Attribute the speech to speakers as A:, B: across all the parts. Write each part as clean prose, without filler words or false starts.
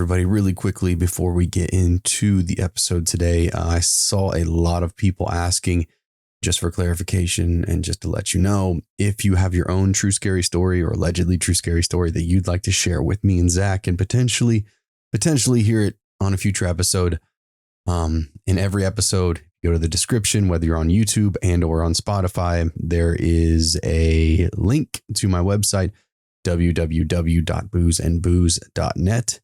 A: everybody, really quickly before we get into the episode today, I saw a lot of people asking, just for clarification and just to let you know, if you have your own true scary story or allegedly true scary story that you'd like to share with me and Zach and potentially hear it on a future episode. In every episode, go to the description, whether you're on YouTube and or on Spotify, there is a link to my website, www.boozeandbooze.net.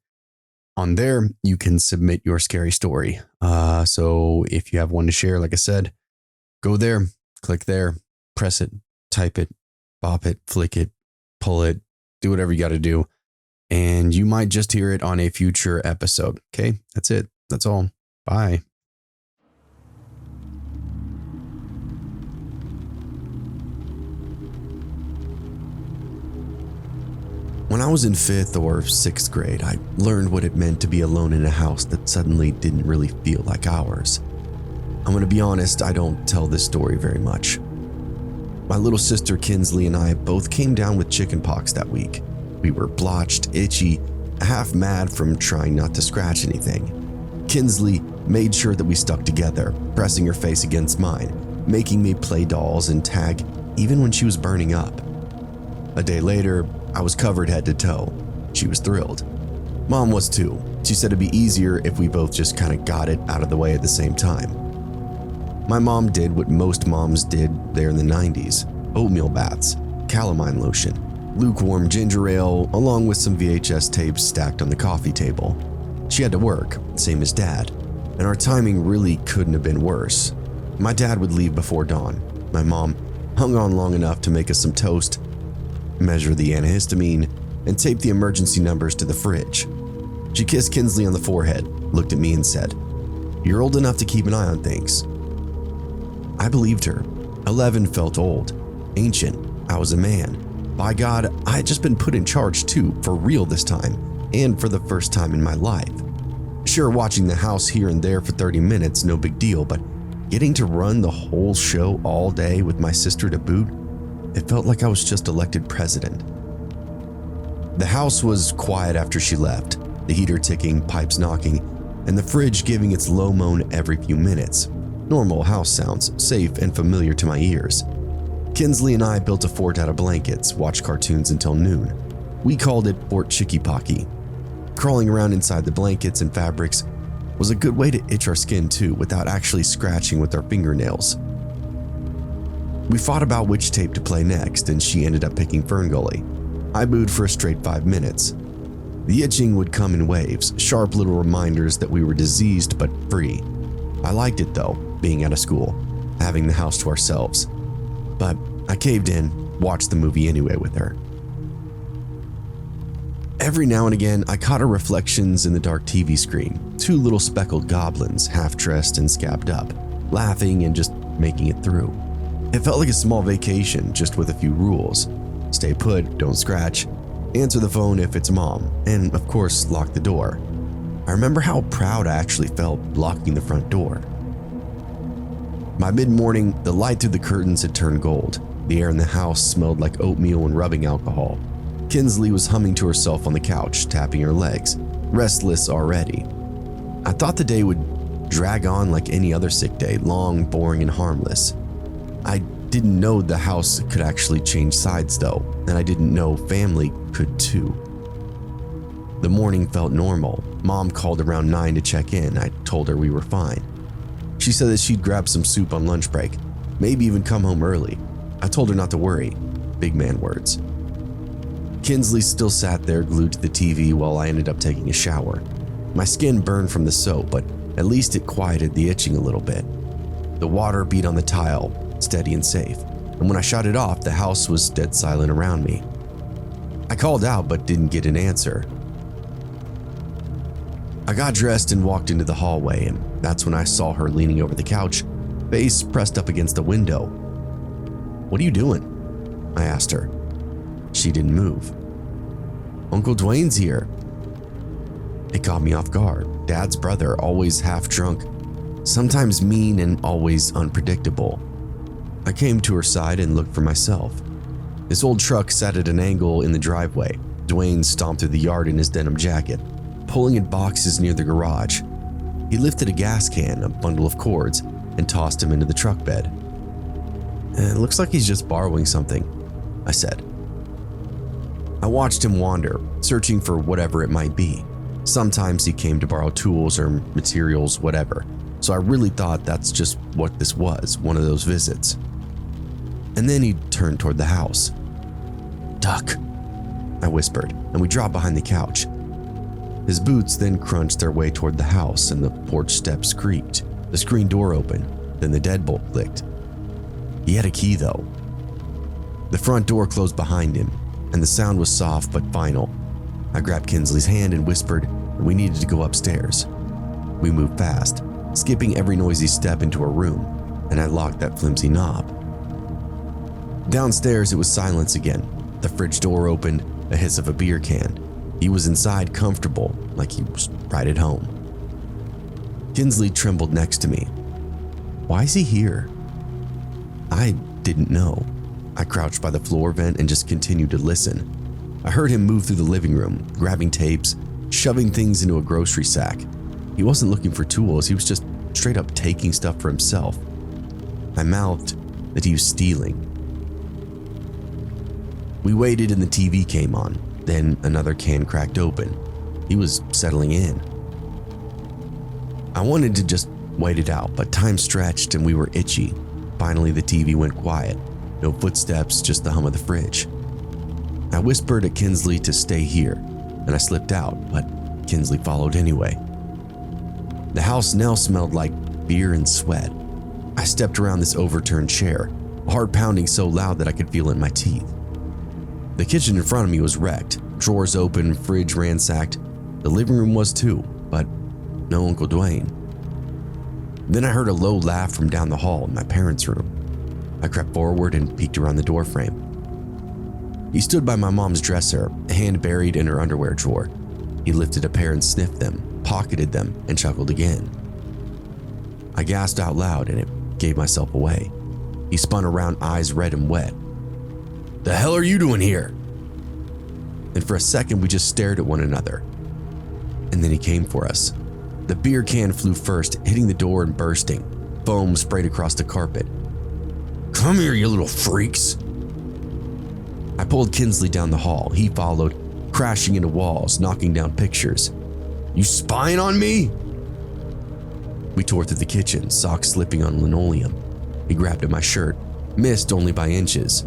A: On there, you can submit your scary story. So if you have one to share, like I said, go there, click there, press it, type it, bop it, flick it, pull it, do whatever you got to do. And you might just hear it on a future episode. Okay, that's it. That's all. Bye. When I was in 5th or 6th grade, I learned what it meant to be alone in a house that suddenly didn't really feel like ours. I'm going to be honest, I don't tell this story very much. My little sister Kinsley and I both came down with chickenpox that week. We were blotched, itchy, half mad from trying not to scratch anything. Kinsley made sure that we stuck together, pressing her face against mine, making me play dolls and tag even when she was burning up. A day later, I was covered head to toe. She was thrilled. Mom was too. She said it'd be easier if we both just kind of got it out of the way at the same time. My mom did what most moms did there in the 90s. Oatmeal baths, calamine lotion, lukewarm ginger ale, along with some VHS tapes stacked on the coffee table. She had to work, same as Dad, and our timing really couldn't have been worse. My dad would leave before dawn. My mom hung on long enough to make us some toast, measure the antihistamine, and tape the emergency numbers to the fridge. She kissed Kinsley on the forehead, looked at me and said, "You're old enough to keep an eye on things." I believed her. 11 felt old, ancient. I was a man. By God, I had just been put in charge too, for real this time, and for the first time in my life. Sure, watching the house here and there for 30 minutes, no big deal, but getting to run the whole show all day with my sister to boot, it felt like I was just elected president. The house was quiet after she left, the heater ticking, pipes knocking, and the fridge giving its low moan every few minutes. Normal house sounds, safe and familiar to my ears. Kinsley and I built a fort out of blankets, watched cartoons until noon. We called it Fort 𝐾𝐾. Crawling around inside the blankets and fabrics was a good way to itch our skin too, without actually scratching with our fingernails. We fought about which tape to play next, and she ended up picking Ferngully. I booed for a straight 5 minutes. The itching would come in waves, sharp little reminders that we were diseased but free. I liked it though, being out of school, having the house to ourselves. But I caved in, watched the movie anyway with her. Every now and again, I caught her reflections in the dark TV screen, 2 little speckled goblins, half-dressed and scabbed up, laughing and just making it through. It felt like a small vacation, just with a few rules. Stay put, don't scratch, answer the phone if it's mom, and of course, lock the door. I remember how proud I actually felt locking the front door. By mid-morning, the light through the curtains had turned gold. The air in the house smelled like oatmeal and rubbing alcohol. Kinsley was humming to herself on the couch, tapping her legs, restless already. I thought the day would drag on like any other sick day, long, boring, and harmless. I didn't know the house could actually change sides though, and I didn't know family could too. The morning felt normal. Mom called around 9 to check in. I told her we were fine. She said that she'd grab some soup on lunch break, maybe even come home early. I told her not to worry. Big man words. Kinsley still sat there glued to the TV while I ended up taking a shower. My skin burned from the soap, but at least it quieted the itching a little bit. The water beat on the tile, steady and safe, and when I shut it off, the house was dead silent around me. I called out but didn't get an answer. I got dressed and walked into the hallway, and that's when I saw her leaning over the couch, face pressed up against the window. "What are you doing?" I asked her. She didn't move. "Uncle Dwayne's here." It caught me off guard. Dad's brother, always half drunk, sometimes mean and always unpredictable. I came to her side and looked for myself. His old truck sat at an angle in the driveway. Dwayne stomped through the yard in his denim jacket, pulling in boxes near the garage. He lifted a gas can, a bundle of cords, and tossed him into the truck bed. "It looks like he's just borrowing something," I said. I watched him wander, searching for whatever it might be. Sometimes he came to borrow tools or materials, whatever, so I really thought that's just what this was, one of those visits. And then he turned toward the house. "Duck," I whispered, and we dropped behind the couch. His boots then crunched their way toward the house, and the porch steps creaked. The screen door opened, then the deadbolt clicked. He had a key though. The front door closed behind him, and the sound was soft but final. I grabbed Kinsley's hand and whispered that we needed to go upstairs. We moved fast, skipping every noisy step into a room, and I locked that flimsy knob. Downstairs, it was silence again. The fridge door opened, a hiss of a beer can. He was inside, comfortable, like he was right at home. Kinsley trembled next to me. Why is he here? I didn't know. I crouched by the floor vent and just continued to listen. I heard him move through the living room, grabbing tapes, shoving things into a grocery sack. He wasn't looking for tools, he was just straight up taking stuff for himself. I mouthed that he was stealing. We waited and the TV came on. Then another can cracked open. He was settling in. I wanted to just wait it out, but time stretched and we were itchy. Finally, the TV went quiet. No footsteps, just the hum of the fridge. I whispered at Kinsley to stay here, and I slipped out, but Kinsley followed anyway. The house now smelled like beer and sweat. I stepped around this overturned chair, heart pounding so loud that I could feel it in my teeth. The kitchen in front of me was wrecked, drawers open, fridge ransacked. The living room was too, but no Uncle Dwayne. Then I heard a low laugh from down the hall in my parents' room. I crept forward and peeked around the doorframe. He stood by my mom's dresser, a hand buried in her underwear drawer. He lifted a pair and sniffed them, pocketed them, and chuckled again. I gasped out loud and it gave myself away. He spun around, eyes red and wet. "The hell are you doing here?" And for a second, we just stared at one another. And then he came for us. The beer can flew first, hitting the door and bursting. Foam sprayed across the carpet. "Come here, you little freaks." I pulled Kinsley down the hall. He followed, crashing into walls, knocking down pictures. "You spying on me?" We tore through the kitchen, socks slipping on linoleum. He grabbed at my shirt, missed only by inches.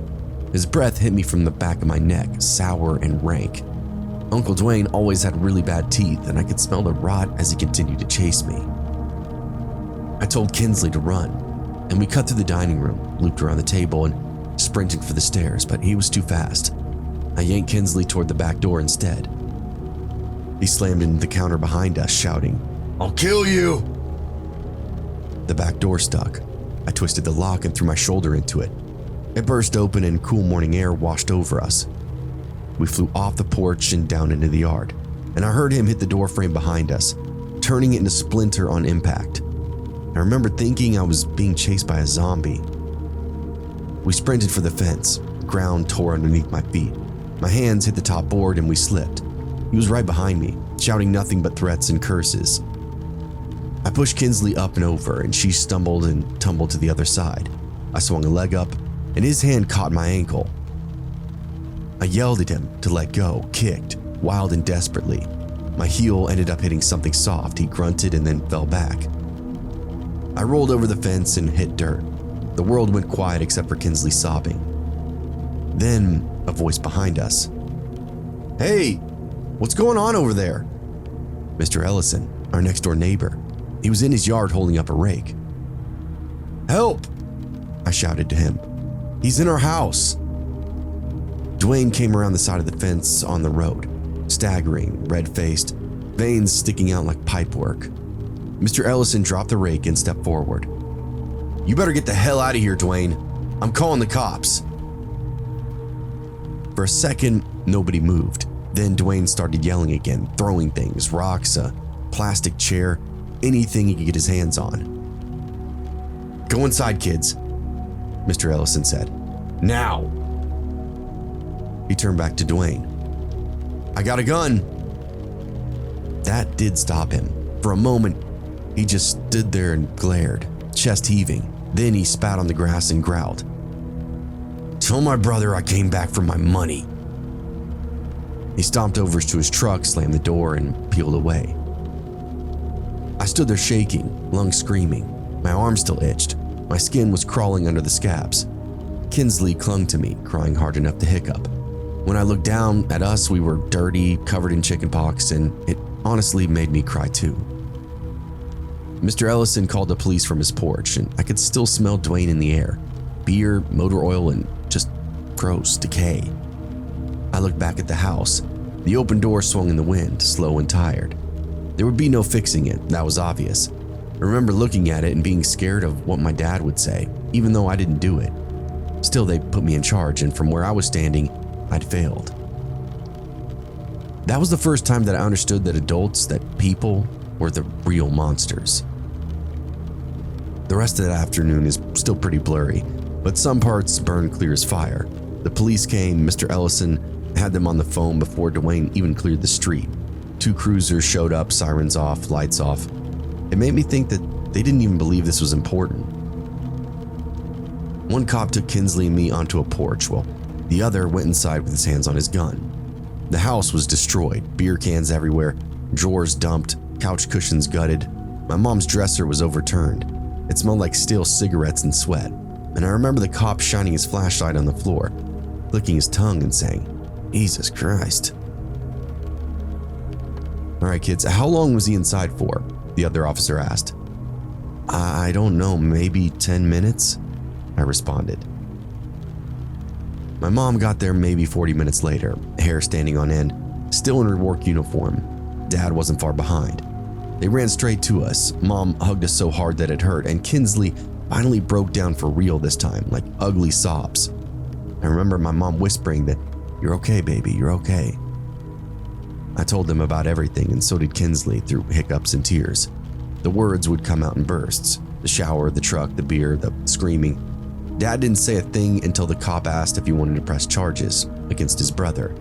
A: His breath hit me from the back of my neck, sour and rank. Uncle Dwayne always had really bad teeth, and I could smell the rot as he continued to chase me. I told Kinsley to run, and we cut through the dining room, looped around the table, and sprinted for the stairs, but he was too fast. I yanked Kinsley toward the back door instead. He slammed into the counter behind us, shouting, "I'll kill you!" The back door stuck. I twisted the lock and threw my shoulder into it. It burst open and cool morning air washed over us. We flew off the porch and down into the yard, and I heard him hit the door frame behind us, turning it into splinter on impact. I remember thinking I was being chased by a zombie. We sprinted for the fence. Ground tore underneath my feet. My hands hit the top board and we slipped. He was right behind me, shouting nothing but threats and curses. I pushed Kinsley up and over, and she stumbled and tumbled to the other side. I swung a leg up, and his hand caught my ankle. I yelled at him to let go, kicked, wild and desperately. My heel ended up hitting something soft. He grunted and then fell back. I rolled over the fence and hit dirt. The world went quiet except for Kinsley sobbing. Then a voice behind us. "Hey, what's going on over there?" Mr. Ellison, our next door neighbor. He was in his yard holding up a rake. "Help!" I shouted to him. "He's in our house." Dwayne came around the side of the fence on the road, staggering, red-faced, veins sticking out like pipework. Mr. Ellison dropped the rake and stepped forward. "You better get the hell out of here, Dwayne. I'm calling the cops." For a second, nobody moved. Then Dwayne started yelling again, throwing things, rocks, a plastic chair, anything he could get his hands on. "Go inside, kids," Mr. Ellison said. "Now." He turned back to Dwayne. "I got a gun." That did stop him. For a moment, he just stood there and glared, chest heaving. Then he spat on the grass and growled, "Tell my brother I came back for my money." He stomped over to his truck, slammed the door, and peeled away. I stood there shaking, lungs screaming. My arm still itched. My skin was crawling under the scabs. 𝐾𝐨𝐧'𝐭 clung to me, crying hard enough to hiccup. When I looked down at us, we were dirty, covered in chickenpox, and it honestly made me cry too. Mr. Ellison called the police from his porch, and I could still smell Dwayne in the air. Beer, motor oil, and just gross decay. I looked back at the house. The open door swung in the wind, slow and tired. There would be no fixing it, that was obvious. I remember looking at it and being scared of what my dad would say, even though I didn't do it. Still, they put me in charge, and from where I was standing, I'd failed. That was the first time that I understood that adults, that people, were the real monsters. The rest of that afternoon is still pretty blurry, but some parts burned clear as fire. The police came, Mr. Ellison had them on the phone before Dwayne even cleared the street. 2 cruisers showed up, sirens off, lights off. It made me think that they didn't even believe this was important. One cop took 𝐾𝐿 and me onto a porch, while the other went inside with his hands on his gun. The house was destroyed, beer cans everywhere, drawers dumped, couch cushions gutted. My mom's dresser was overturned. It smelled like stale cigarettes and sweat. And I remember the cop shining his flashlight on the floor, clicking his tongue and saying, "Jesus Christ." "All right, kids, how long was he inside for?" the other officer asked. "I don't know, maybe 10 minutes?" I responded. My mom got there maybe 40 minutes later, hair standing on end, still in her work uniform. Dad wasn't far behind. They ran straight to us. Mom hugged us so hard that it hurt, and 𝐾𝐿 finally broke down for real this time, like ugly sobs. I remember my mom whispering that, "You're okay, baby, you're okay." I told them about everything, and so did 𝐾𝐿 through hiccups and tears. The words would come out in bursts. The shower, the truck, the beer, the screaming. Dad didn't say a thing until the cop asked if he wanted to press charges against his brother.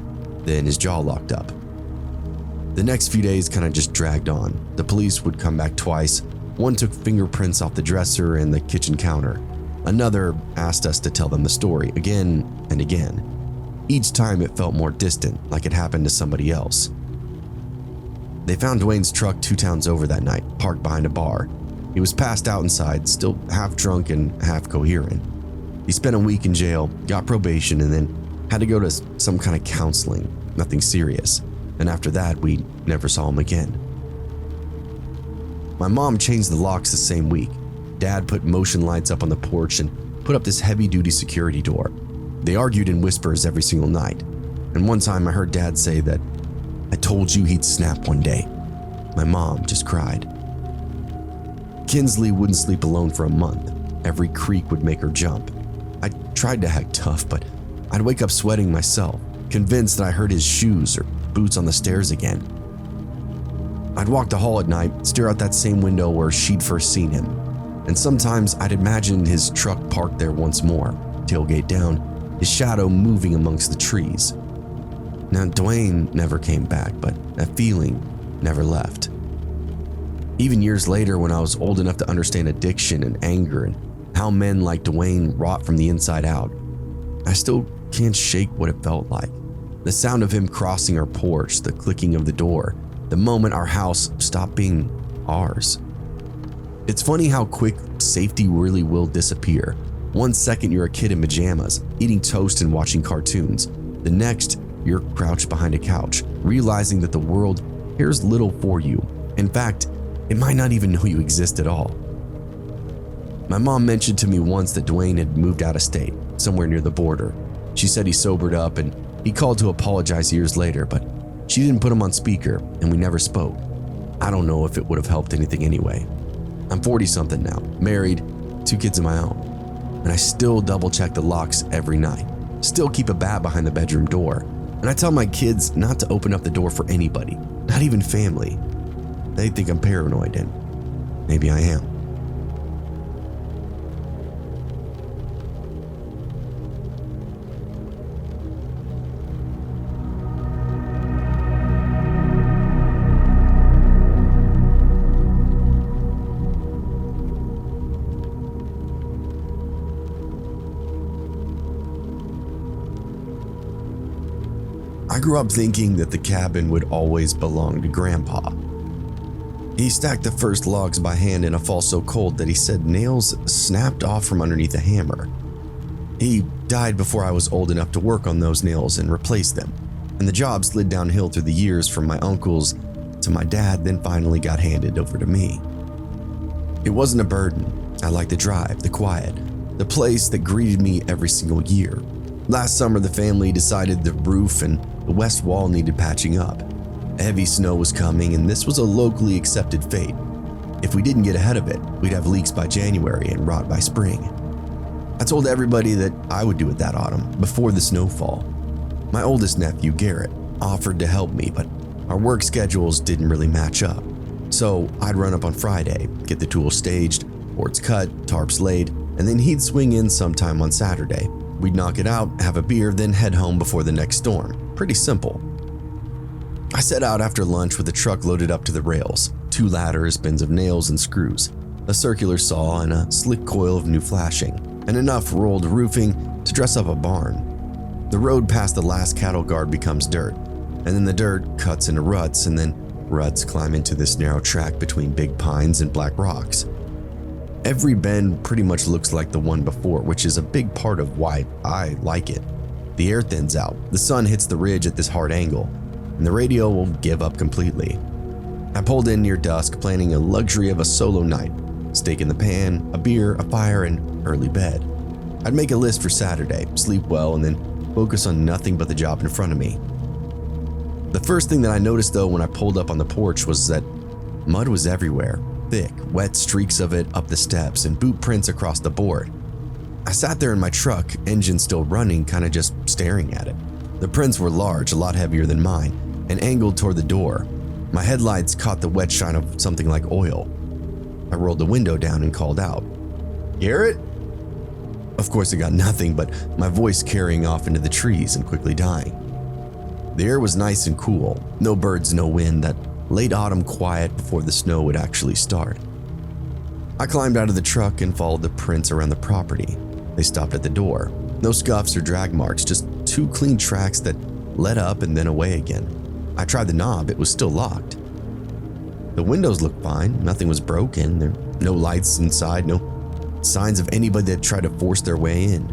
A: Then his jaw locked up. The next few days kind of just dragged on. The police would come back twice. One took fingerprints off the dresser and the kitchen counter. Another asked us to tell them the story again and again. Each time it felt more distant, like it happened to somebody else. They found Dwayne's truck 2 towns over that night, parked behind a bar. He was passed out inside, still half drunk and half coherent. He spent a week in jail, got probation, and then had to go to some kind of counseling, nothing serious. And after that, we never saw him again. My mom changed the locks the same week. Dad put motion lights up on the porch and put up this heavy-duty security door. They argued in whispers every single night. And one time I heard Dad say that, "I told you he'd snap one day." My mom just cried. 𝐾𝐿 wouldn't sleep alone for a month. Every creak would make her jump. I tried to act tough, but I'd wake up sweating myself, convinced that I heard his shoes or boots on the stairs again. I'd walk the hall at night, stare out that same window where she'd first seen him. And sometimes I'd imagine his truck parked there once more, tailgate down, his shadow moving amongst the trees. Now, Dwayne never came back, but that feeling never left. Even years later, when I was old enough to understand addiction and anger and how men like Dwayne rot from the inside out, I still can't shake what it felt like. The sound of him crossing our porch, the clicking of the door, the moment our house stopped being ours. It's funny how quick safety really will disappear. One second you're a kid in pajamas, eating toast and watching cartoons. The next, you're crouched behind a couch, realizing that the world cares little for you. In fact, it might not even know you exist at all. My mom mentioned to me once that Dwayne had moved out of state, somewhere near the border. She said he sobered up and he called to apologize years later, but she didn't put him on speaker and we never spoke. I don't know if it would have helped anything anyway. I'm 40-something now, married, 2 kids of my own, and I still double-check the locks every night, still keep a bat behind the bedroom door, and I tell my kids not to open up the door for anybody, not even family. They think I'm paranoid, and maybe I am. I grew up thinking that the cabin would always belong to Grandpa. He stacked the first logs by hand in a fall so cold that he said nails snapped off from underneath a hammer. He died before I was old enough to work on those nails and replace them, and the job slid downhill through the years from my uncles to my dad, then finally got handed over to me. It wasn't a burden. I liked the drive, the quiet, the place that greeted me every single year. Last summer, the family decided the roof and the west wall needed patching up. Heavy snow was coming, and this was a locally accepted fate. If we didn't get ahead of it, we'd have leaks by January and rot by spring. I told everybody that I would do it that autumn, before the snowfall. My oldest nephew, Garrett, offered to help me, but our work schedules didn't really match up. So I'd run up on Friday, get the tools staged, boards cut, tarps laid, and then he'd swing in sometime on Saturday. We'd knock it out, have a beer, then head home before the next storm. Pretty simple. I set out after lunch with the truck loaded up to the rails, 2 ladders, bins of nails and screws, a circular saw, and a slick coil of new flashing, and enough rolled roofing to dress up a barn. The road past the last cattle guard becomes dirt, and then the dirt cuts into ruts, and then ruts climb into this narrow track between big pines and black rocks. Every bend pretty much looks like the one before, which is a big part of why I like it. The air thins out, the sun hits the ridge at this hard angle, and the radio will give up completely. I pulled in near dusk, planning a luxury of a solo night, steak in the pan, a beer, a fire, and early bed. I'd make a list for Saturday, sleep well, and then focus on nothing but the job in front of me. The first thing that I noticed though when I pulled up on the porch was that mud was everywhere, thick, wet streaks of it up the steps and boot prints across the board. I sat there in my truck, engine still running, kind of just staring at it. The prints were large, a lot heavier than mine, and angled toward the door. My headlights caught the wet shine of something like oil. I rolled the window down and called out, "Garrett?" Of course, I got nothing but my voice carrying off into the trees and quickly dying. The air was nice and cool, no birds, no wind, that late autumn quiet before the snow would actually start. I climbed out of the truck and followed the prints around the property. They stopped at the door. No scuffs or drag marks, just 2 clean tracks that led up and then away again. I tried the knob, it was still locked. The windows looked fine, nothing was broken, there were no lights inside, no signs of anybody that tried to force their way in.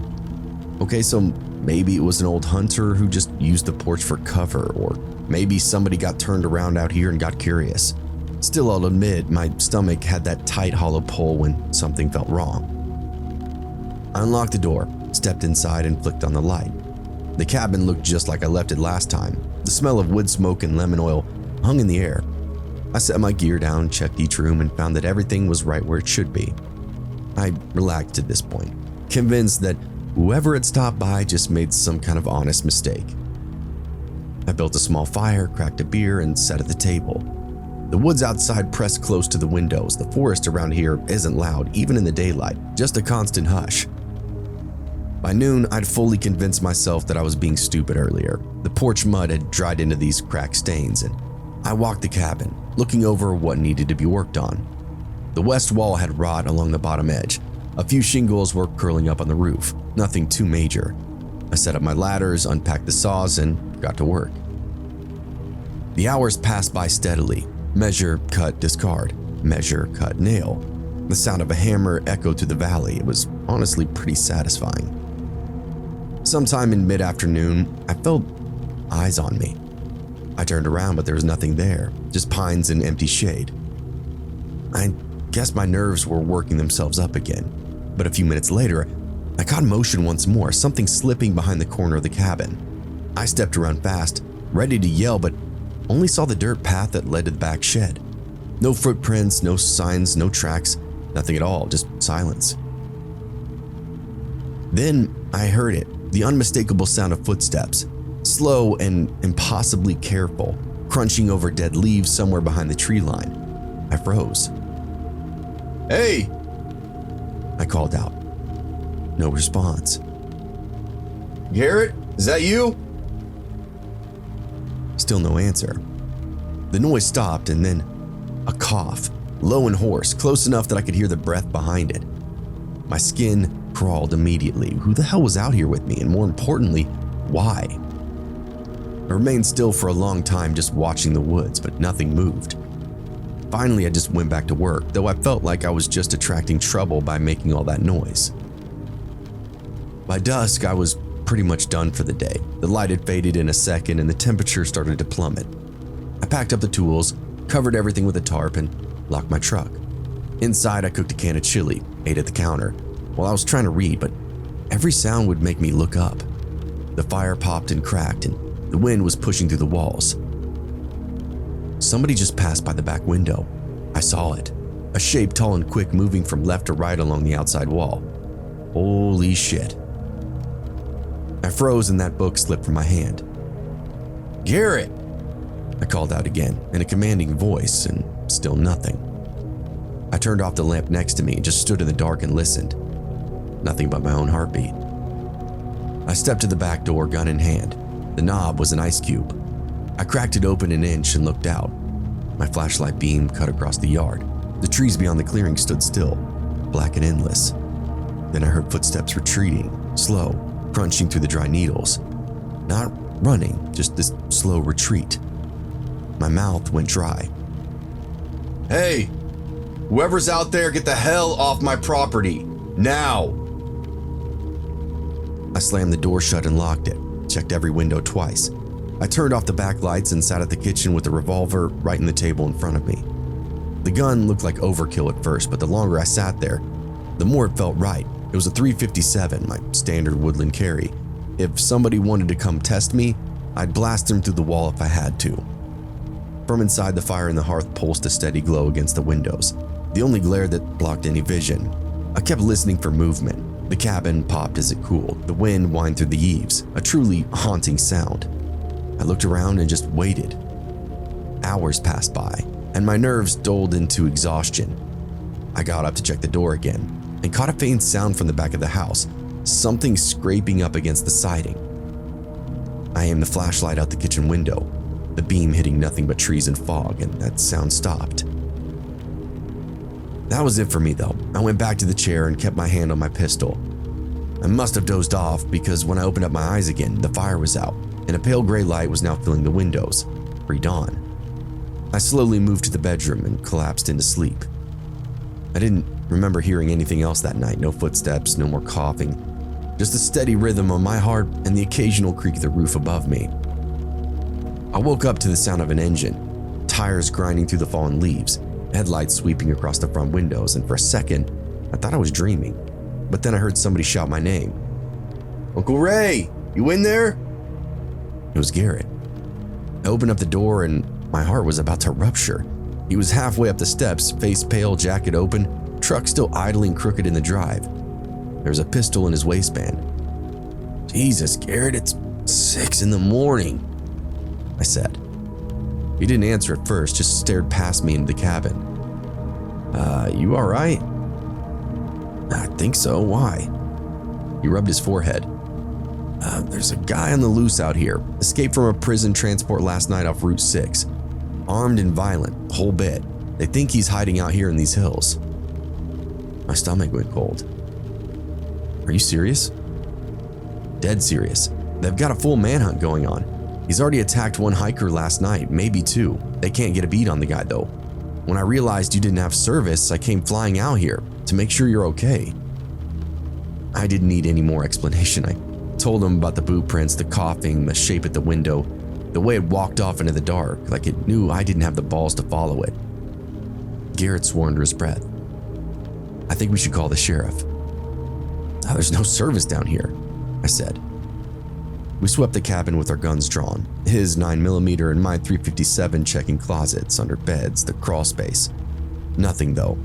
A: Okay, so maybe it was an old hunter who just used the porch for cover, or maybe somebody got turned around out here and got curious. Still, I'll admit, my stomach had that tight, hollow pull when something felt wrong. I unlocked the door, stepped inside, and flicked on the light. The cabin looked just like I left it last time. The smell of wood smoke and lemon oil hung in the air. I set my gear down, checked each room, and found that everything was right where it should be. I relaxed at this point, convinced that whoever had stopped by just made some kind of honest mistake. I built a small fire, cracked a beer, and sat at the table. The woods outside pressed close to the windows. The forest around here isn't loud, even in the daylight, just a constant hush. By noon, I'd fully convinced myself that I was being stupid earlier. The porch mud had dried into these cracked stains, and I walked the cabin, looking over what needed to be worked on. The west wall had rot along the bottom edge. A few shingles were curling up on the roof, nothing too major. I set up my ladders, unpacked the saws, and got to work. The hours passed by steadily. Measure, cut, discard. Measure, cut, nail. The sound of a hammer echoed through the valley. It was honestly pretty satisfying. Sometime in mid-afternoon, I felt eyes on me. I turned around, but there was nothing there, just pines and empty shade. I guess my nerves were working themselves up again, but a few minutes later, I caught motion once more, something slipping behind the corner of the cabin. I stepped around fast, ready to yell, but only saw the dirt path that led to the back shed. No footprints, no signs, no tracks, nothing at all, just silence. Then I heard it, the unmistakable sound of footsteps, slow and impossibly careful, crunching over dead leaves somewhere behind the tree line. I froze. "Hey!" I called out. No response. "Garrett, is that you?" Still no answer. The noise stopped, and then a cough, low and hoarse, close enough that I could hear the breath behind it. My skin crawled immediately. Who the hell was out here with me, and more importantly, why? I remained still for a long time just watching the woods, but nothing moved. Finally, I just went back to work, though I felt like I was just attracting trouble by making all that noise. By dusk, I was pretty much done for the day. The light had faded in a second and the temperature started to plummet. I packed up the tools, covered everything with a tarp, and locked my truck. Inside, I cooked a can of chili, ate at the counter, while I was trying to read, but every sound would make me look up. The fire popped and cracked, and the wind was pushing through the walls. Somebody just passed by the back window. I saw it, a shape tall and quick moving from left to right along the outside wall. Holy shit. I froze and that book slipped from my hand. "Garrett!" I called out again in a commanding voice, and still nothing. I turned off the lamp next to me and just stood in the dark and listened. Nothing but my own heartbeat. I stepped to the back door, gun in hand. The knob was an ice cube. I cracked it open an inch and looked out. My flashlight beam cut across the yard. The trees beyond the clearing stood still, black and endless. Then I heard footsteps retreating, slow, crunching through the dry needles. Not running, just this slow retreat. My mouth went dry. "Hey, whoever's out there, get the hell off my property, now!" I slammed the door shut and locked it, checked every window twice. I turned off the back lights and sat at the kitchen with the revolver right in the table in front of me. The gun looked like overkill at first, but the longer I sat there, the more it felt right. It was a .357, my standard woodland carry. If somebody wanted to come test me, I'd blast them through the wall if I had to. From inside, the fire in the hearth pulsed a steady glow against the windows, the only glare that blocked any vision. I kept listening for movement. The cabin popped as it cooled. The wind whined through the eaves, a truly haunting sound. I looked around and just waited. Hours passed by, and my nerves dulled into exhaustion. I got up to check the door again, and caught a faint sound from the back of the house, something scraping up against the siding. I aimed the flashlight out the kitchen window, the beam hitting nothing but trees and fog, and that sound stopped. That was it for me though. I went back to the chair and kept my hand on my pistol. I must have dozed off because when I opened up my eyes again, the fire was out, and a pale gray light was now filling the windows. Pre-dawn. I slowly moved to the bedroom and collapsed into sleep. I didn't remember hearing anything else that night, no footsteps, no more coughing, just the steady rhythm of my heart and the occasional creak of the roof above me. I woke up to the sound of an engine, tires grinding through the fallen leaves, headlights sweeping across the front windows, and for a second, I thought I was dreaming. But then I heard somebody shout my name. "Uncle Ray, you in there?" It was Garrett. I opened up the door and my heart was about to rupture. He was halfway up the steps, face pale, jacket open, truck still idling crooked in the drive. There was a pistol in his waistband. "Jesus, Garrett, it's 6 a.m, I said. He didn't answer at first, just stared past me into the cabin. You all right?" "I think so, why?" He rubbed his forehead. There's a guy on the loose out here, escaped from a prison transport last night off Route 6. Armed and violent, the whole bit. They think he's hiding out here in these hills." My stomach went cold. "Are you serious?" "Dead serious. They've got a full manhunt going on. He's already attacked one hiker last night, maybe 2. They can't get a beat on the guy though. When I realized you didn't have service, I came flying out here to make sure you're okay." I didn't need any more explanation. I told him about the boot prints, the coughing, the shape at the window, the way it walked off into the dark, like it knew I didn't have the balls to follow it. Garrett swore under his breath. "I think we should call the sheriff." "There's no service down here," I said. We swept the cabin with our guns drawn, his 9mm and my .357 checking closets, under beds, the crawl space. Nothing though.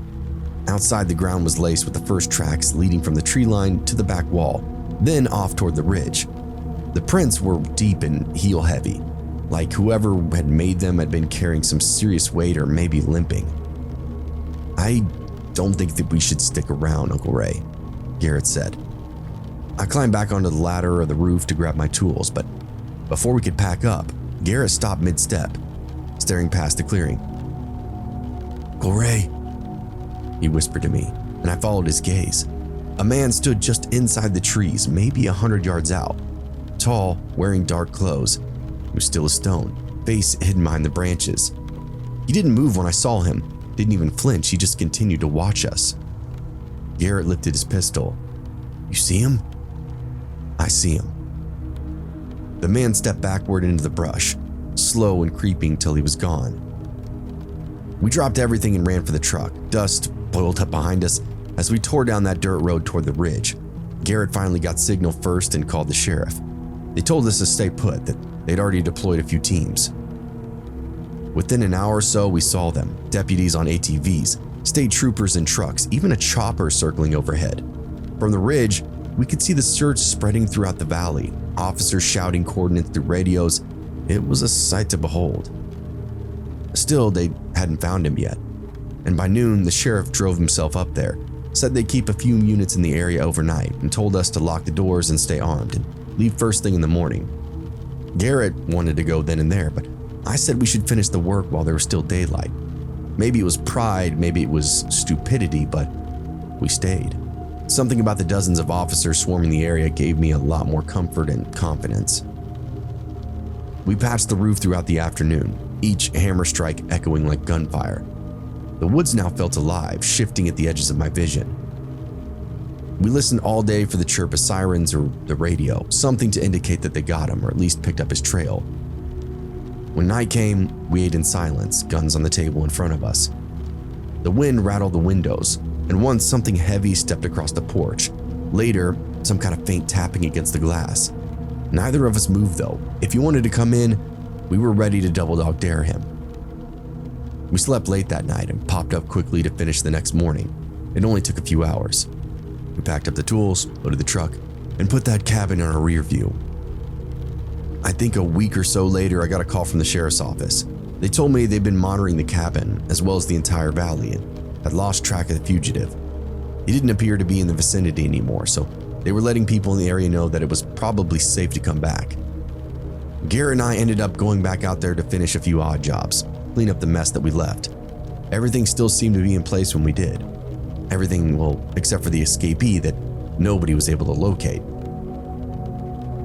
A: Outside, the ground was laced with the first tracks leading from the tree line to the back wall, then off toward the ridge. The prints were deep and heel heavy, like whoever had made them had been carrying some serious weight or maybe limping. "I don't think that we should stick around, Uncle Ray," Garrett said. I climbed back onto the ladder or the roof to grab my tools, but before we could pack up, Garrett stopped mid-step, staring past the clearing. "Uncle Ray," he whispered to me, and I followed his gaze. A man stood just inside the trees, maybe 100 yards out. Tall, wearing dark clothes, was still a stone, face hidden behind the branches. He didn't move when I saw him, didn't even flinch, he just continued to watch us. Garrett lifted his pistol. "You see him?" "I see him." The man stepped backward into the brush, slow and creeping till he was gone. We dropped everything and ran for the truck. Dust boiled up behind us as we tore down that dirt road toward the ridge. Garrett finally got signal first and called the sheriff. They told us to stay put, that they'd already deployed a few teams. Within an hour or so, we saw them, deputies on ATVs, state troopers in trucks, even a chopper circling overhead. From the ridge, we could see the search spreading throughout the valley, officers shouting coordinates through radios. It was a sight to behold. Still, they hadn't found him yet, and by noon, the sheriff drove himself up there, said they'd keep a few units in the area overnight, and told us to lock the doors and stay armed and leave first thing in the morning. Garrett wanted to go then and there, but I said we should finish the work while there was still daylight. Maybe it was pride, maybe it was stupidity, but we stayed. Something about the dozens of officers swarming the area gave me a lot more comfort and confidence. We patched the roof throughout the afternoon, each hammer strike echoing like gunfire. The woods now felt alive, shifting at the edges of my vision. We listened all day for the chirp of sirens or the radio, something to indicate that they got him or at least picked up his trail. When night came, we ate in silence, guns on the table in front of us. The wind rattled the windows, and once something heavy stepped across the porch. Later, some kind of faint tapping against the glass. Neither of us moved though. If he wanted to come in, we were ready to double dog dare him. We slept late that night and popped up quickly to finish the next morning. It only took a few hours. We packed up the tools, loaded the truck, and put that cabin in our rear view. I think a week or so later, I got a call from the sheriff's office. They told me they'd been monitoring the cabin as well as the entire valley and had lost track of the fugitive. He didn't appear to be in the vicinity anymore, so they were letting people in the area know that it was probably safe to come back. Garrett and I ended up going back out there to finish a few odd jobs, clean up the mess that we left. Everything still seemed to be in place when we did. Everything, well, except for the escapee that nobody was able to locate.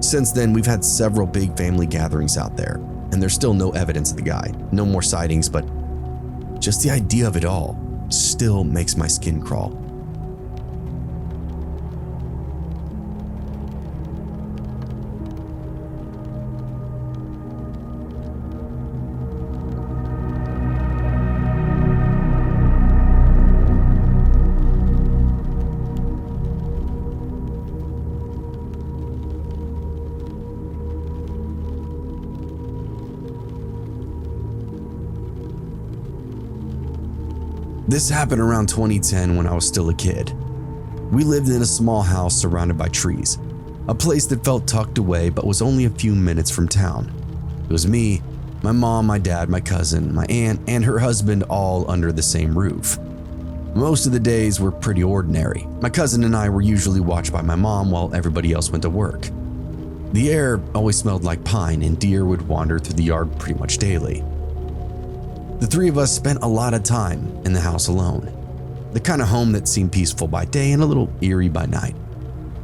A: Since then, we've had several big family gatherings out there, and there's still no evidence of the guy. No more sightings, but just the idea of it all still makes my skin crawl. This happened around 2010 when I was still a kid. We lived in a small house surrounded by trees, a place that felt tucked away but was only a few minutes from town. It was me, my mom, my dad, my cousin, my aunt, and her husband all under the same roof. Most of the days were pretty ordinary. My cousin and I were usually watched by my mom while everybody else went to work. The air always smelled like pine and deer would wander through the yard pretty much daily. The three of us spent a lot of time in the house alone, the kind of home that seemed peaceful by day and a little eerie by night.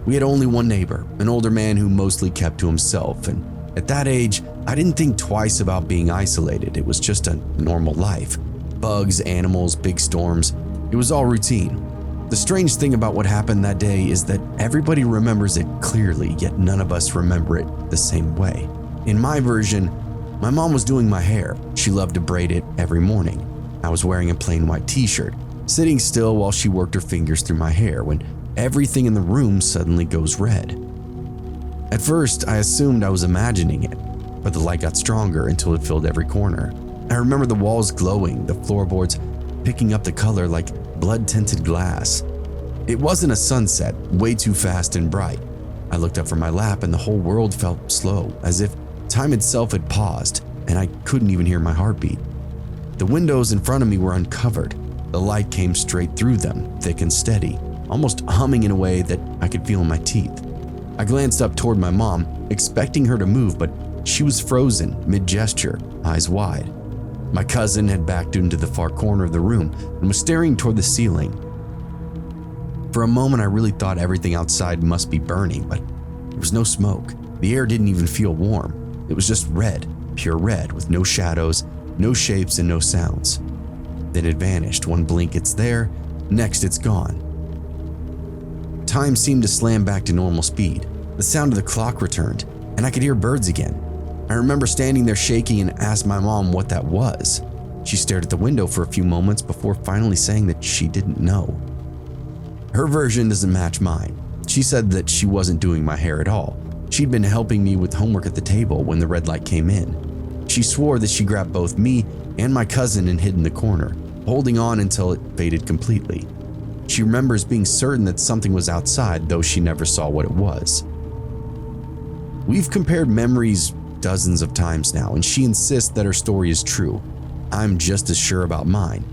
A: We had only one neighbor, an older man who mostly kept to himself, and at that age, I didn't think twice about being isolated. It was just a normal life. Bugs, animals, big storms, it was all routine. The strange thing about what happened that day is that everybody remembers it clearly, yet none of us remember it the same way. In my version, my mom was doing my hair. She loved to braid it every morning. I was wearing a plain white t-shirt, sitting still while she worked her fingers through my hair when everything in the room suddenly goes red. At first, I assumed I was imagining it, but the light got stronger until it filled every corner. I remember the walls glowing, the floorboards picking up the color like blood-tinted glass. It wasn't a sunset, way too fast and bright. I looked up from my lap and the whole world felt slow, as if time itself had paused, and I couldn't even hear my heartbeat. The windows in front of me were uncovered. The light came straight through them, thick and steady, almost humming in a way that I could feel in my teeth. I glanced up toward my mom, expecting her to move, but she was frozen, mid-gesture, eyes wide. My cousin had backed into the far corner of the room and was staring toward the ceiling. For a moment, I really thought everything outside must be burning, but there was no smoke. The air didn't even feel warm. It was just red, pure red with no shadows, no shapes, and no sounds. Then it vanished. One blink it's there, next it's gone. Time seemed to slam back to normal speed. The sound of the clock returned, and I could hear birds again. I remember standing there shaking and asked my mom what that was. She stared at the window for a few moments before finally saying that she didn't know. Her version doesn't match mine. She said that she wasn't doing my hair at all. She'd been helping me with homework at the table when the red light came in. She swore that she grabbed both me and my cousin and hid in the corner, holding on until it faded completely. She remembers being certain that something was outside, though she never saw what it was. We've compared memories dozens of times now, and she insists that her story is true. I'm just as sure about mine.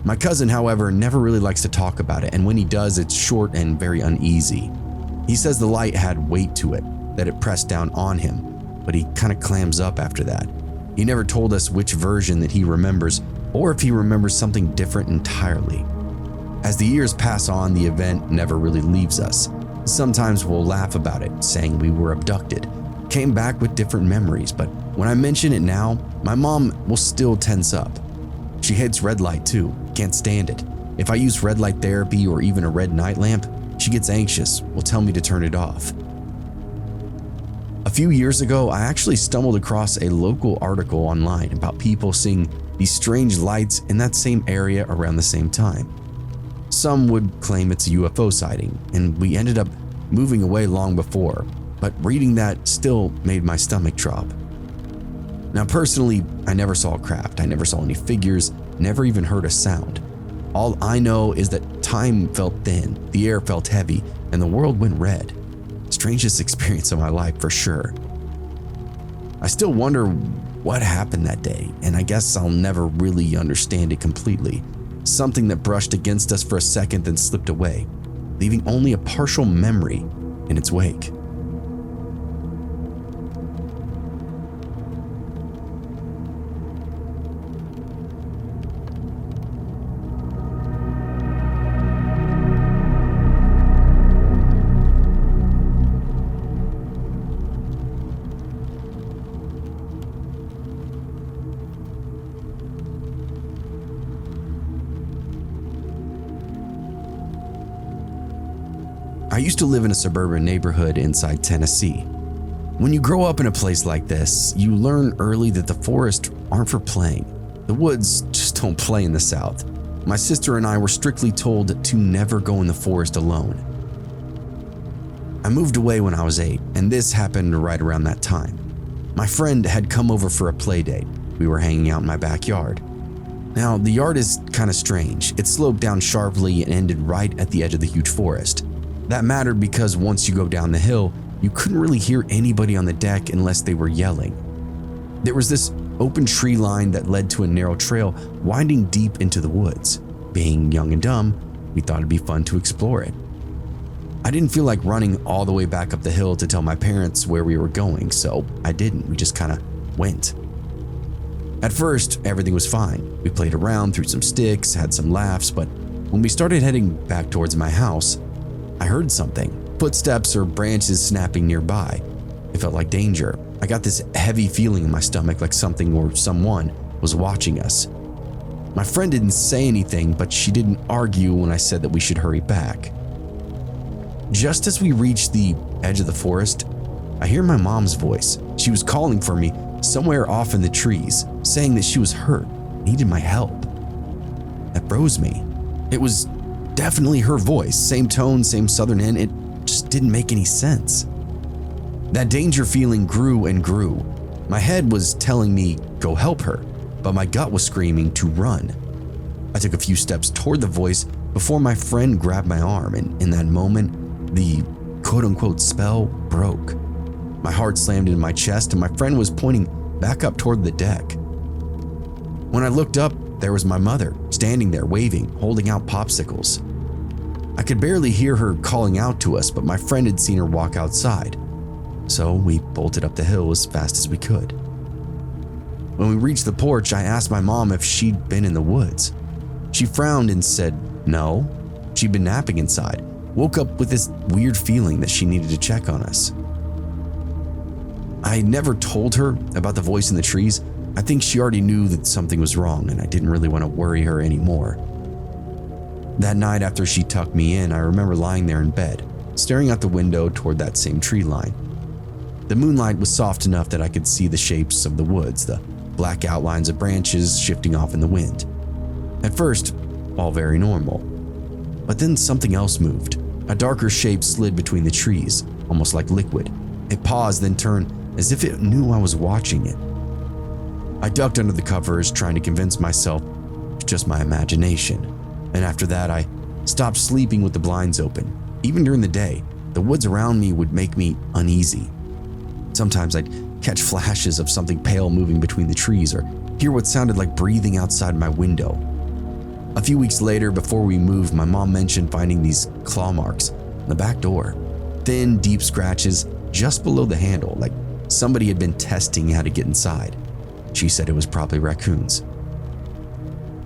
A: My cousin, however, never really likes to talk about it, and when he does, it's short and very uneasy. He says the light had weight to it, that it pressed down on him, but he kind of clams up after that. He never told us which version that he remembers, or if he remembers something different entirely. As the years pass on, the event never really leaves us. Sometimes we'll laugh about it, saying we were abducted, came back with different memories, but when I mention it now, my mom will still tense up. She hates red light too, can't stand it. If I use red light therapy or even a red night lamp, she gets anxious, will tell me to turn it off. A few years ago, I actually stumbled across a local article online about people seeing these strange lights in that same area around the same time. Some would claim it's a UFO sighting, and we ended up moving away long before, but reading that still made my stomach drop. Now personally, I never saw a craft, I never saw any figures, never even heard a sound. All I know is that time felt thin, the air felt heavy, and the world went red. Strangest experience of my life for sure. I still wonder what happened that day, and I guess I'll never really understand it completely. Something that brushed against us for a second then slipped away, leaving only a partial memory in its wake. I used to live in a suburban neighborhood inside Tennessee. When you grow up in a place like this, you learn early that the forests aren't for playing. The woods just don't play in the South. My sister and I were strictly told to never go in the forest alone. I moved away when I was 8, and this happened right around that time. My friend had come over for a play date. We were hanging out in my backyard. Now, the yard is kind of strange. It sloped down sharply and ended right at the edge of the huge forest. That mattered because once you go down the hill, you couldn't really hear anybody on the deck unless they were yelling. There was this open tree line that led to a narrow trail winding deep into the woods. Being young and dumb, we thought it'd be fun to explore it. I didn't feel like running all the way back up the hill to tell my parents where we were going, so I didn't. We just kind of went. At first, everything was fine. We played around, threw some sticks, had some laughs, but when we started heading back towards my house, I heard something, footsteps or branches snapping nearby. It felt like danger. I got this heavy feeling in my stomach like something or someone was watching us. My friend didn't say anything, but she didn't argue when I said that we should hurry back. Just as we reached the edge of the forest, I hear my mom's voice. She was calling for me somewhere off in the trees, saying that she was hurt, needed my help. That froze me. It was definitely her voice, same tone, same southern end. It just didn't make any sense. That danger feeling grew and grew. My head was telling me go help her, but my gut was screaming to run. I took a few steps toward the voice before my friend grabbed my arm, and in that moment, the quote-unquote spell broke. My heart slammed into my chest and my friend was pointing back up toward the deck. When I looked up, there was my mother, standing there waving, holding out popsicles. I could barely hear her calling out to us, but my friend had seen her walk outside. So we bolted up the hill as fast as we could. When we reached the porch, I asked my mom if she'd been in the woods. She frowned and said no. She'd been napping inside, woke up with this weird feeling that she needed to check on us. I never told her about the voice in the trees. I think she already knew that something was wrong and I didn't really want to worry her anymore. That night after she tucked me in, I remember lying there in bed, staring out the window toward that same tree line. The moonlight was soft enough that I could see the shapes of the woods, the black outlines of branches shifting off in the wind. At first, all very normal. But then something else moved. A darker shape slid between the trees, almost like liquid. It paused, then turned as if it knew I was watching it. I ducked under the covers, trying to convince myself it's just my imagination. And after that, I stopped sleeping with the blinds open. Even during the day, the woods around me would make me uneasy. Sometimes I'd catch flashes of something pale moving between the trees or hear what sounded like breathing outside my window. A few weeks later, before we moved, my mom mentioned finding these claw marks on the back door. Thin, deep scratches just below the handle, like somebody had been testing how to get inside. She said it was probably raccoons.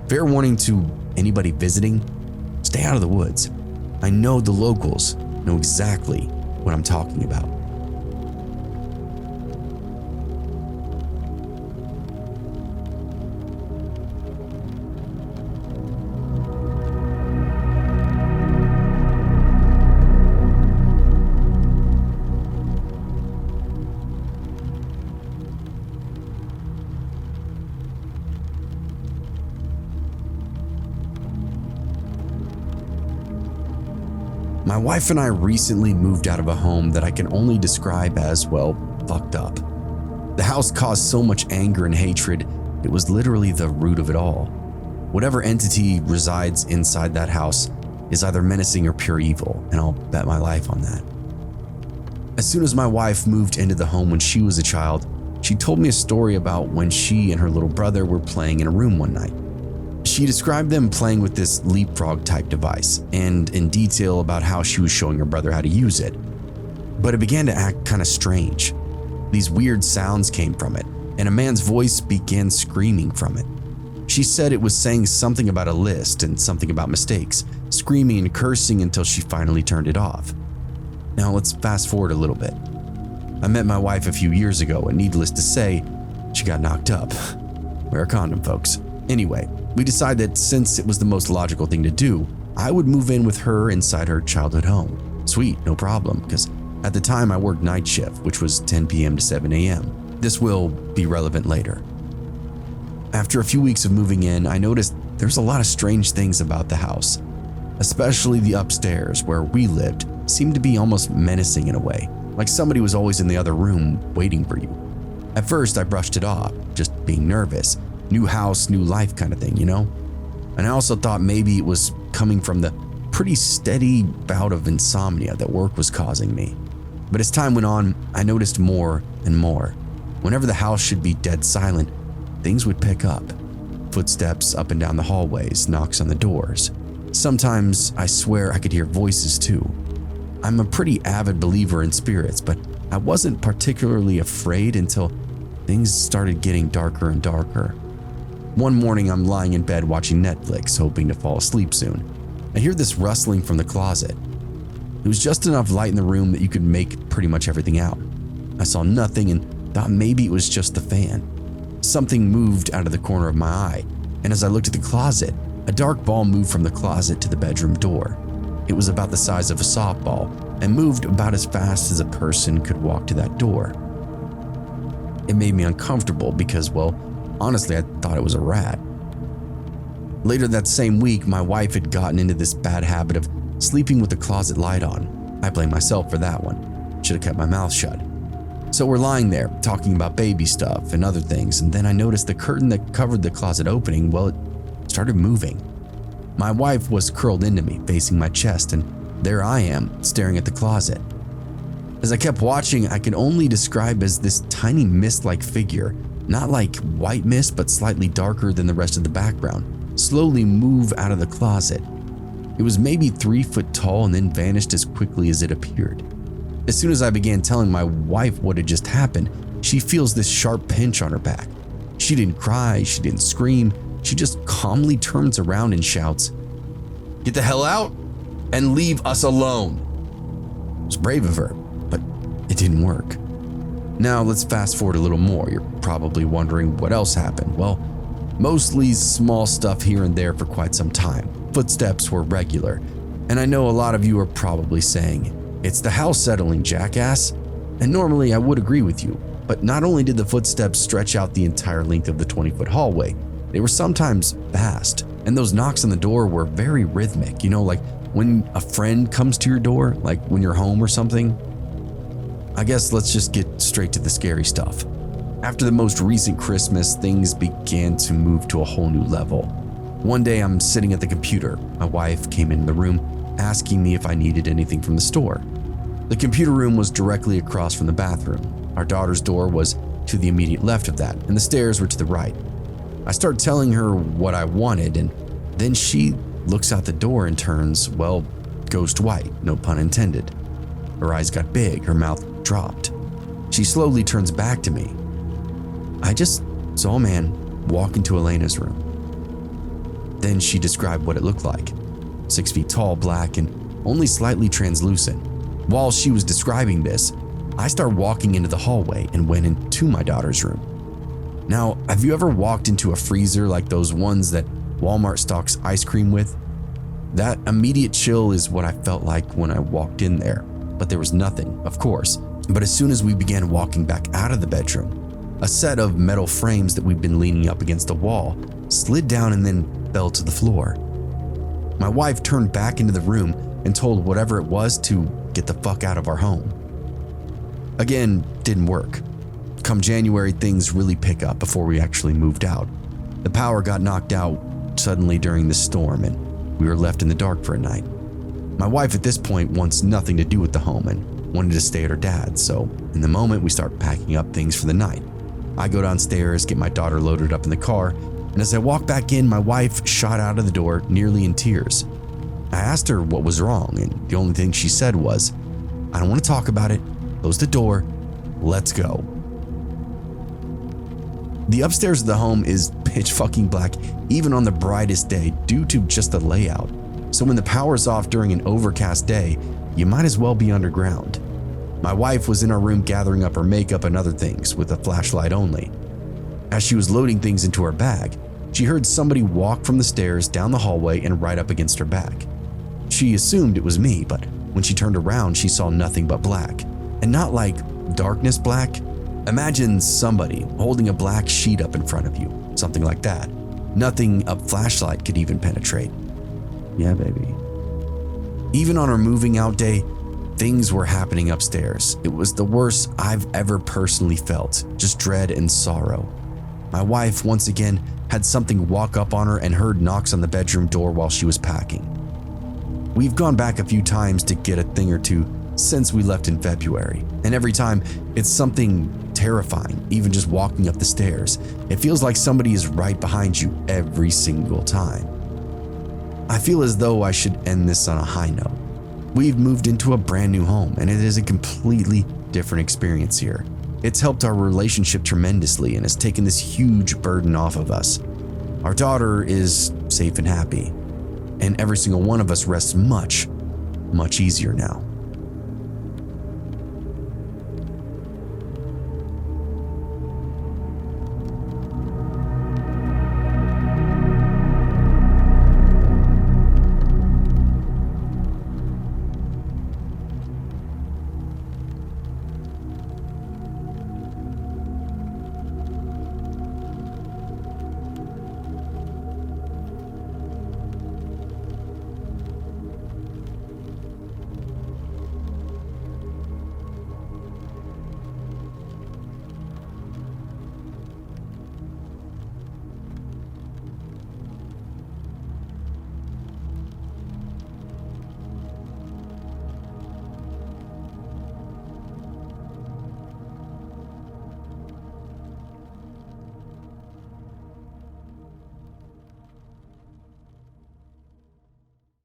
A: Fair warning to anybody visiting, stay out of the woods. I know the locals know exactly what I'm talking about. My wife and I recently moved out of a home that I can only describe as, well, fucked up. The house caused so much anger and hatred, it was literally the root of it all. Whatever entity resides inside that house is either menacing or pure evil, and I'll bet my life on that. As soon as my wife moved into the home when she was a child, she told me a story about when she and her little brother were playing in a room one night. She described them playing with this leapfrog type device and in detail about how she was showing her brother how to use it. But it began to act kind of strange. These weird sounds came from it, and a man's voice began screaming from it. She said it was saying something about a list and something about mistakes, screaming and cursing until she finally turned it off. Now let's fast forward a little bit. I met my wife a few years ago, and needless to say, she got knocked up. Wear a condom, folks. Anyway, we decided that since it was the most logical thing to do, I would move in with her inside her childhood home. Sweet, no problem, because at the time I worked night shift, which was 10 p.m. to 7 a.m. This will be relevant later. After a few weeks of moving in, I noticed there's a lot of strange things about the house, especially the upstairs where we lived seemed to be almost menacing in a way, like somebody was always in the other room waiting for you. At first, I brushed it off, just being nervous. New house, new life kind of thing, you know? And I also thought maybe it was coming from the pretty steady bout of insomnia that work was causing me. But as time went on, I noticed more and more. Whenever the house should be dead silent, things would pick up. Footsteps up and down the hallways, knocks on the doors. Sometimes I swear I could hear voices too. I'm a pretty avid believer in spirits, but I wasn't particularly afraid until things started getting darker and darker. One morning, I'm lying in bed watching Netflix, hoping to fall asleep soon. I hear this rustling from the closet. It was just enough light in the room that you could make pretty much everything out. I saw nothing and thought maybe it was just the fan. Something moved out of the corner of my eye, and as I looked at the closet, a dark ball moved from the closet to the bedroom door. It was about the size of a softball and moved about as fast as a person could walk to that door. It made me uncomfortable because, well, honestly, I thought it was a rat. Later that same week, my wife had gotten into this bad habit of sleeping with the closet light on. I blame myself for that one. Should have kept my mouth shut. So we're lying there, talking about baby stuff and other things, and then I noticed the curtain that covered the closet opening, well, it started moving. My wife was curled into me, facing my chest, and there I am, staring at the closet. As I kept watching, I could only describe as this tiny mist-like figure, not like white mist, but slightly darker than the rest of the background, slowly move out of the closet. It was maybe 3 foot tall and then vanished as quickly as it appeared. As soon as I began telling my wife what had just happened, she feels this sharp pinch on her back. She didn't cry, she didn't scream, she just calmly turns around and shouts, "Get the hell out and leave us alone." It was brave of her, but it didn't work. Now let's fast forward a little more. You're probably wondering what else happened. Well, mostly small stuff here and there for quite some time. Footsteps were regular. And I know a lot of you are probably saying, "It's the house settling, jackass." And normally I would agree with you. But not only did the footsteps stretch out the entire length of the 20-foot hallway, they were sometimes fast. And those knocks on the door were very rhythmic. You know, like when a friend comes to your door, like when you're home or something. I guess let's just get straight to the scary stuff. After the most recent Christmas, things began to move to a whole new level. One day I'm sitting at the computer. My wife came in the room asking me if I needed anything from the store. The computer room was directly across from the bathroom. Our daughter's door was to the immediate left of that, and the stairs were to the right. I start telling her what I wanted, and then she looks out the door and turns, well, ghost white, no pun intended. Her eyes got big, her mouth dropped. She slowly turns back to me. I just saw a man walk into Elena's room. Then she described what it looked like. 6 feet tall, black, and only slightly translucent. While she was describing this, I start walking into the hallway and went into my daughter's room. Now, have you ever walked into a freezer like those ones that Walmart stocks ice cream with? That immediate chill is what I felt like when I walked in there. But there was nothing, of course. But as soon as we began walking back out of the bedroom, a set of metal frames that we'd been leaning up against the wall slid down and then fell to the floor. My wife turned back into the room and told whatever it was to get the fuck out of our home. Again, didn't work. Come January, things really pick up before we actually moved out. The power got knocked out suddenly during the storm and we were left in the dark for a night. My wife at this point wants nothing to do with the home and wanted to stay at her dad's, so in the moment we start packing up things for the night. I go downstairs, get my daughter loaded up in the car, and as I walk back in, my wife shot out of the door nearly in tears. I asked her what was wrong, and the only thing she said was, "I don't want to talk about it, close the door, let's go." The upstairs of the home is pitch fucking black even on the brightest day due to just the layout. So when the power's off during an overcast day, you might as well be underground. My wife was in our room gathering up her makeup and other things with a flashlight only. As she was loading things into her bag, she heard somebody walk from the stairs down the hallway and right up against her back. She assumed it was me, but when she turned around, she saw nothing but black. And not like darkness black. Imagine somebody holding a black sheet up in front of you, something like that. Nothing a flashlight could even penetrate. Yeah, baby. Even on our moving out day, things were happening upstairs. It was the worst I've ever personally felt, just dread and sorrow. My wife, once again, had something walk up on her and heard knocks on the bedroom door while she was packing. We've gone back a few times to get a thing or two since we left in February, and every time it's something terrifying, even just walking up the stairs. It feels like somebody is right behind you every single time. I feel as though I should end this on a high note. We've moved into a brand new home and it is a completely different experience here. It's helped our relationship tremendously and has taken this huge burden off of us. Our daughter is safe and happy, and every single one of us rests much, much easier now.